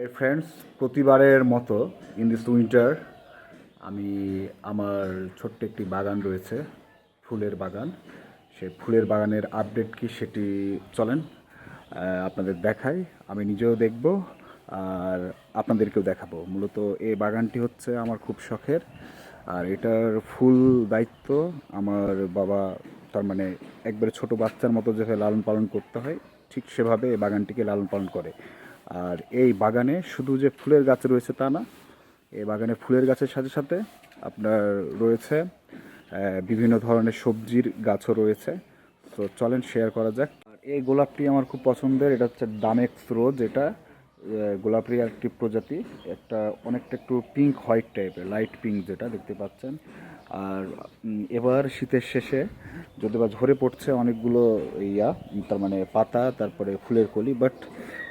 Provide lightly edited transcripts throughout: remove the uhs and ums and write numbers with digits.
এই ফ্রেন্ডস, প্রতিবারের মতো ইন দিস উইন্টার আমি আমার ছোট্ট একটি বাগান রয়েছে, ফুলের বাগান। সেই ফুলের বাগানের আপডেট কি সেটি চলেন আপনাদের দেখাই। আমি নিজেও দেখব আর আপনাদেরকেও দেখাবো। মূলত এই বাগানটি হচ্ছে আমার খুব শখের, আর এটার ফুল দায়িত্ব আমার বাবা, তার মানে একবারে ছোট বাচ্চার মতো যেভাবে লালন পালন করতে হয় ঠিক সেভাবে এই বাগানটিকে লালন পালন করে। আর এই বাগানে শুধু যে ফুলের গাছ রয়েছে তা না, এই বাগানে ফুলের গাছের সাথে সাথে আপনার রয়েছে বিভিন্ন ধরনের সবজির গাছও রয়েছে। তো চলেন শেয়ার করা যাক। আর এই গোলাপটি আমার খুব পছন্দের, এটা হচ্ছে ডামেক্স রোজ। এটা গোলাপের একটি প্রজাতি, একটা অনেকটা একটু পিঙ্ক হোয়াইট টাইপের, লাইট পিঙ্ক যেটা দেখতে পাচ্ছেন। আর এবার শীতের শেষে যদি বা ঝরে পড়ছে অনেকগুলো তার মানে পাতা, তারপরে ফুলের কলি, বাট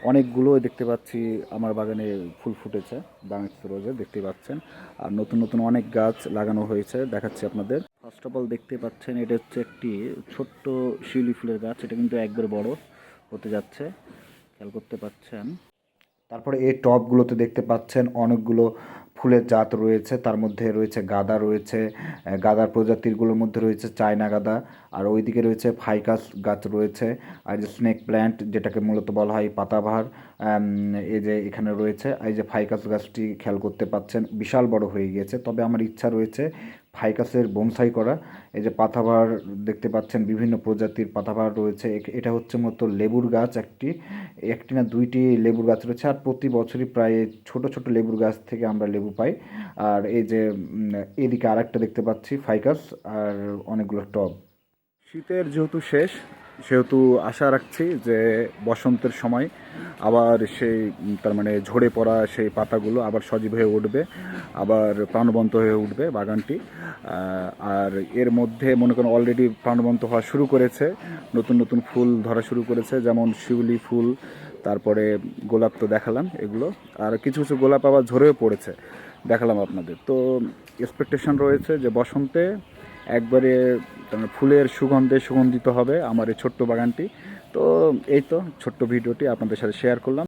অনেকগুলো দেখতে পাচ্ছি আমার বাগানে ফুল ফুটেছে ডামেক্স রোজে, দেখতে পাচ্ছেন। আর নতুন নতুন অনেক গাছ লাগানো হয়েছে, দেখাচ্ছি আপনাদের। ফার্স্ট অফ অল দেখতে পাচ্ছেন এটা হচ্ছে একটি ছোট্ট শিউলি ফুলের গাছ, এটা কিন্তু একবার বড় হতে যাচ্ছে, খেয়াল করতে পাচ্ছেন। তারপরে এই টবগুলোতে দেখতে পাচ্ছেন অনেকগুলো ফুলের জাত রয়েছে, তার মধ্যে রয়েছে গাঁদা রয়েছে, গাঁদার প্রজাতিরগুলোর মধ্যে রয়েছে চায়না গাঁদা, আর ওইদিকে রয়েছে ফাইকাস গাছ রয়েছে, আর যে স্নেক প্ল্যান্ট যেটাকে মূলত বলা হয় পাতাবাহার, এই যে এখানে রয়েছে। এই যে ফাইকাস গাছটি খেয়াল করতে পাচ্ছেন বিশাল বড় হয়ে গিয়েছে, তবে আমার ইচ্ছা রয়েছে ফাইকাসের বোনসাই করা। এই যে পাতাবাহার দেখতে পাচ্ছেন, বিভিন্ন প্রজাতির পাতাবাহার রয়েছে। এটা হচ্ছে মূলত লেবুর গাছ, একটি একটি না দুইটি লেবুর গাছ রয়েছে, আর প্রতি বছরই প্রায় ছোট ছোট লেবুর গাছ থেকে আমরা লেবু পাই। আর এই যে এদিকে আরেকটা দেখতে পাচ্ছি ফাইকাস, আর অনেকগুলো টব। শীতের যেহেতু শেষ, সেহেতু আশা রাখছি যে বসন্তের সময় আবার সেই তার মানে ঝরে পড়া সেই পাতাগুলো আবার সজীব হয়ে উঠবে, আবার প্রাণবন্ত হয়ে উঠবে বাগানটি। আর এর মধ্যে মনে করেন অলরেডি প্রাণবন্ত হওয়া শুরু করেছে, নতুন নতুন ফুল ধরা শুরু করেছে, যেমন শিউলি ফুল, তারপরে গোলাপ তো দেখালাম এগুলো, আর কিছু কিছু গোলাপ আবার ঝরেও পড়েছে, দেখালাম আপনাদের। তো এক্সপেকটেশন রয়েছে যে বসন্তে একবারে ফুলের সুগন্ধে সুগন্ধিত হবে আমার এই ছোট্ট বাগানটি। তো এই তো ছোট্ট ভিডিওটি আপনাদের সাথে শেয়ার করলাম।